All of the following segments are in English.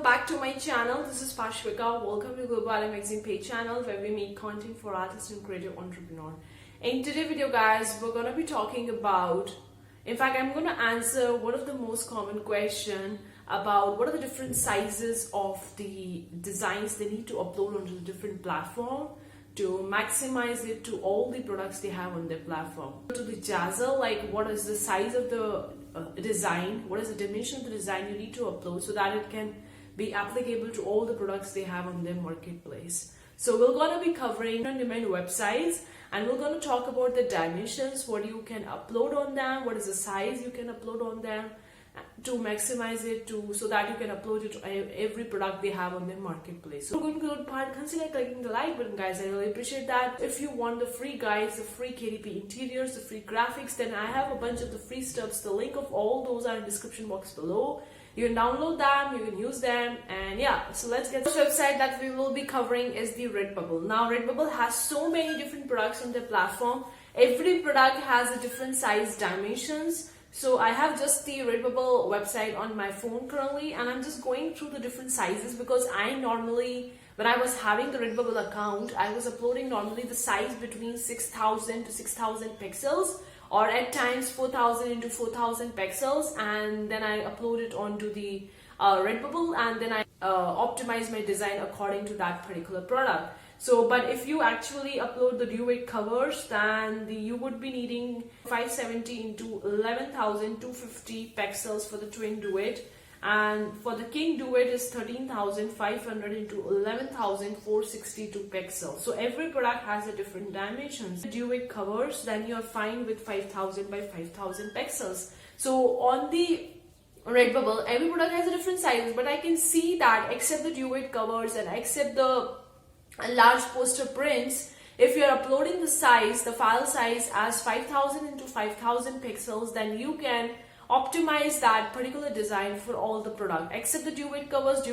back to my channel. This is Pashwika. Welcome to Global Magazine page channel where we make content for artists and creative entrepreneur. In today's video guys, we're going to be talking about, in fact I'm going to answer one of the most common question about what are the different sizes of the designs they need to upload onto the different platform to maximize it to all the products they have on their platform. To the Jazzle, like what is the size of the design, what is the dimension of the design you need to upload so that it can be applicable to all the products they have on their marketplace. So we're going to be covering on-demand websites, and we're going to talk about the dimensions, what you can upload on them, what is the size you can upload on them to maximize it so that you can upload it to every product they have on their marketplace. So going to the good part, consider clicking the like button guys. I really appreciate that. If you want the free guides, the free KDP interiors, the free graphics, then I have a bunch of the free stuffs. The link of all those are in the description box below. You can download them, you can use them, and yeah, so let's get the website that we will be covering is the Redbubble. Now Redbubble has so many different products on their platform. Every product has a different size dimensions. So I have just the Redbubble website on my phone currently, and I'm just going through the different sizes because I normally, when I was having the Redbubble account, I was uploading normally the size between 6000 to 6000 pixels, or at times 4000 into 4000 pixels, and then I upload it onto the Redbubble, and then I optimize my design according to that particular product. So, but if you actually upload the duet covers, then you would be needing 570 into 11250 pixels for the twin duet, and for the king duet is 13500 into 11462 pixels. So every product has a different dimensions. Duet covers, then you're fine with 5000 by 5000 pixels. So on the Redbubble, every product has a different sizes, but I can see that except the duet covers and except the large poster prints, if you're uploading the size, the file size as 5000 into 5000 pixels, then you can optimize that particular design for all the product. Except the duet covers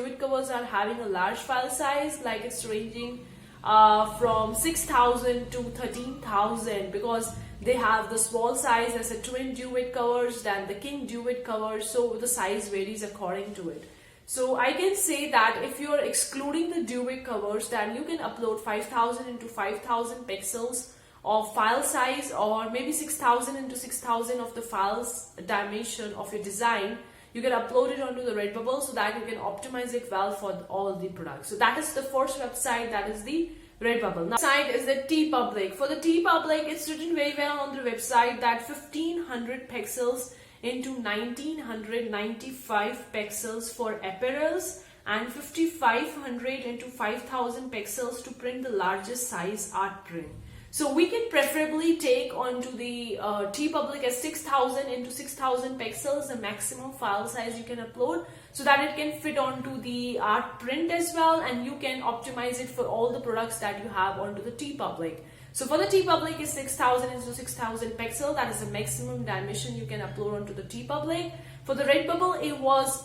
are having a large file size, like it's ranging from 6000 to 13000, because they have the small size as a twin duet covers, then the king duet covers, so the size varies according to it. So I can say that if you're excluding the duet covers, then you can upload 5000 into 5000 pixels of file size, or maybe 6000 into 6000 of the files dimension of your design. You can upload it onto the Redbubble so that you can optimize it well for all the products. So that is the first website, that is the Redbubble. Now, site is the Teepublic. For the Teepublic, it's written very well on the website that 1500 pixels into 1995 pixels for apparels, and 5500 into 5000 pixels to print the largest size art print. So we can preferably take onto the Teepublic as 6000 into 6000 pixels, the maximum file size you can upload, so that it can fit onto the art print as well, and you can optimize it for all the products that you have onto the Teepublic. So for the Teepublic is 6000 into 6000 pixel, that is the maximum dimension you can upload onto the Teepublic. For the Redbubble it was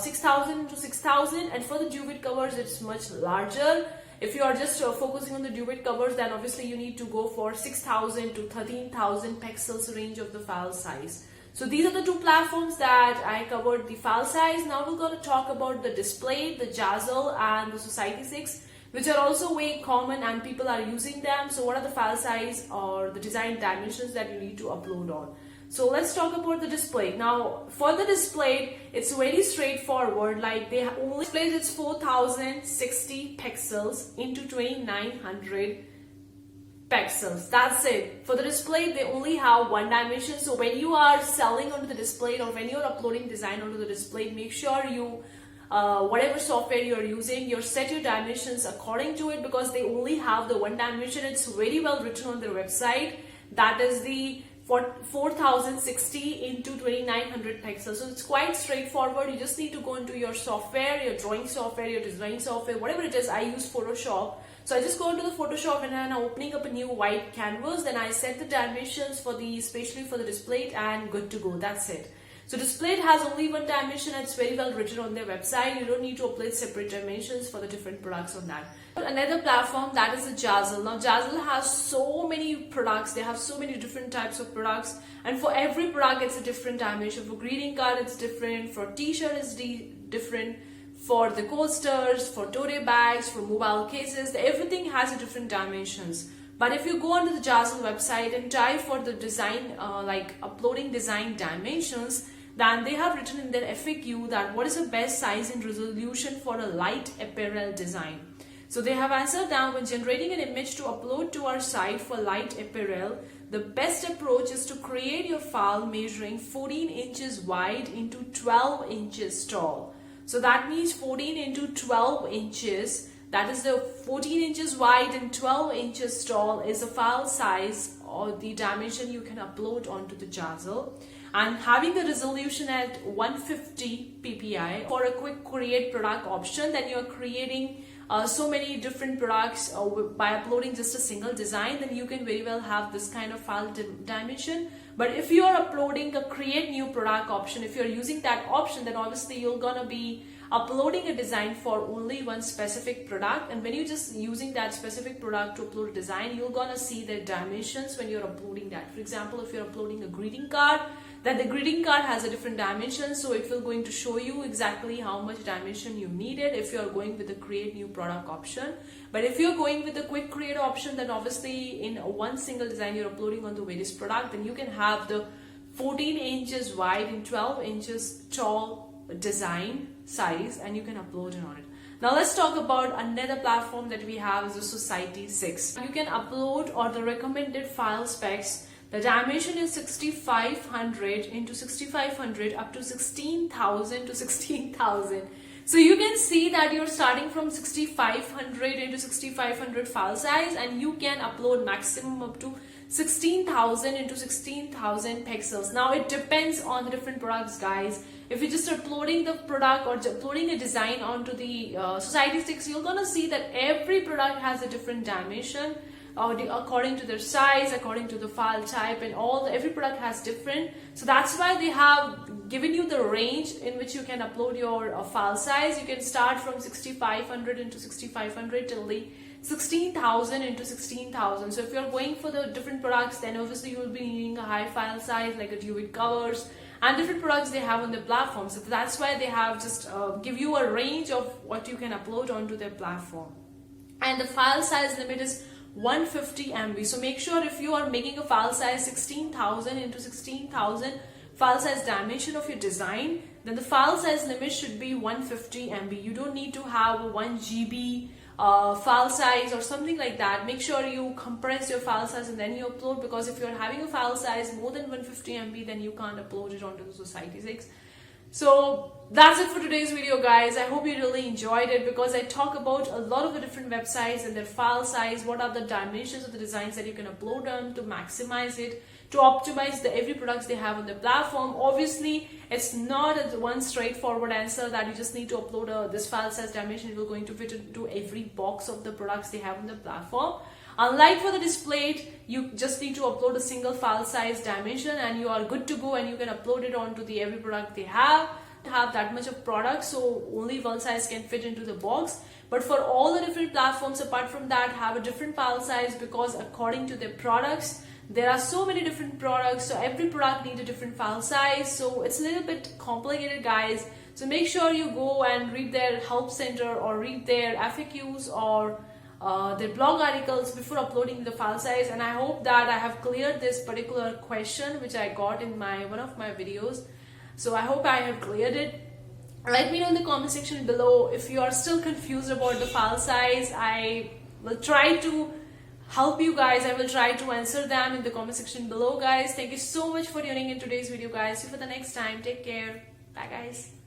6000 into 6000, and for the duet covers it's much larger. If you are just focusing on the duet covers, then obviously you need to go for 6000 to 13000 pixels range of the file size. So these are the two platforms that I covered the file size. Now we're going to talk about the display, the Jazzle and the Society 6, which are also very common and people are using them. So what are the file size or the design dimensions that you need to upload on? So let's talk about the display. Now for the display, it's very straightforward. Like they only display it's 4060 pixels into 2900 pixels. That's it. For the display, they only have one dimension. So when you are selling onto the display, or when you're uploading design onto the display, make sure you whatever software you're using, you set your dimensions according to it, because they only have the one dimension. It's very well written on their website. That is the 4060 into 2900 pixels. So it's quite straightforward. You just need to go into your software, your drawing software, your design software, whatever it is. I use Photoshop. So I just go into the Photoshop, and then I'm opening up a new white canvas. Then I set the dimensions for the, especially for the display, and good to go. That's it. So display has only one dimension, and it's very well written on their website. You don't need to apply separate dimensions for the different products on that. Another platform, that is the Jazzle. Now Jazzle has so many products. They have so many different types of products, and for every product it's a different dimension. For greeting card it's different, for t-shirt it's different, for the coasters, for tote bags, for mobile cases. Everything has a different dimensions. But if you go onto the Jazzle website and type for the design, like uploading design dimensions, then they have written in their FAQ that what is the best size and resolution for a light apparel design. So they have answered that when generating an image to upload to our site for light apparel, the best approach is to create your file measuring 14 inches wide into 12 inches tall. So that means 14 into 12 inches, that is the 14 inches wide and 12 inches tall is the file size or the dimension you can upload onto the Jazzle. And having the resolution at 150 ppi for a quick create product option, then you're creating so many different products by uploading just a single design, then you can very well have this kind of file dimension. But if you are uploading a create new product option, if you're using that option, then obviously you're gonna be uploading a design for only one specific product, and when you're just using that specific product to upload a design, you're gonna see the dimensions when you're uploading that. For example, if you're uploading a greeting card, then the greeting card has a different dimension, so it will going to show you exactly how much dimension you needed if you're going with the create new product option. But if you're going with the quick create option, then obviously in one single design you're uploading on the various product, then you can have the 14 inches wide and 12 inches tall design size and you can upload it on it. Now let's talk about another platform that we have is the Society 6. You can upload or the recommended file specs. The dimension is 6500 into 6500 up to 16,000 to 16,000. So you can see that you're starting from 6500 into 6500 file size and you can upload maximum up to 16,000 into 16,000 pixels. Now it depends on the different products, guys. If you're just uploading the product or uploading a design onto the Society 6, you're gonna see that every product has a different dimension according to their size, according to the file type, and every product has different. So that's why they have given you the range in which you can upload your file size. You can start from 6500 into 6500 till the 16,000 into 16,000. So if you're going for the different products, then obviously you will be needing a high file size like a duvet covers and different products they have on the platform. So that's why they have just give you a range of what you can upload onto their platform. And the file size limit is 150 MB. So make sure if you are making a file size 16,000 into 16,000 file size dimension of your design, then the file size limit should be 150 MB. You don't need to have a 1 GB file size or something like that. Make sure you compress your file size and then you upload, because if you're having a file size more than 150 MB, then you can't upload it onto the Society 6. So that's it for today's video, guys. I hope you really enjoyed it, because I talk about a lot of the different websites and their file size, what are the dimensions of the designs that you can upload them to maximize it, to optimize the every products they have on the platform. Obviously, it's not a one straightforward answer that you just need to upload this file size dimension. It will going to fit into every box of the products they have on the platform. Unlike for the display, you just need to upload a single file size dimension and you are good to go, and you can upload it onto the every product they have that much of products, so only one size can fit into the box. But for all the different platforms apart from that, have a different file size, because according to their products, there are so many different products, so every product needs a different file size. So it's a little bit complicated, guys. So make sure you go and read their help center or read their FAQs or their blog articles before uploading the file size. And I hope that I have cleared this particular question which I got in one of my videos. So I hope I have cleared it. Let me know in the comment section below if you are still confused about the file size. I will try to help you guys. I will try to answer them in the comment section below, guys. Thank you so much for tuning in today's video, guys. See you for the next time. Take care. Bye, guys.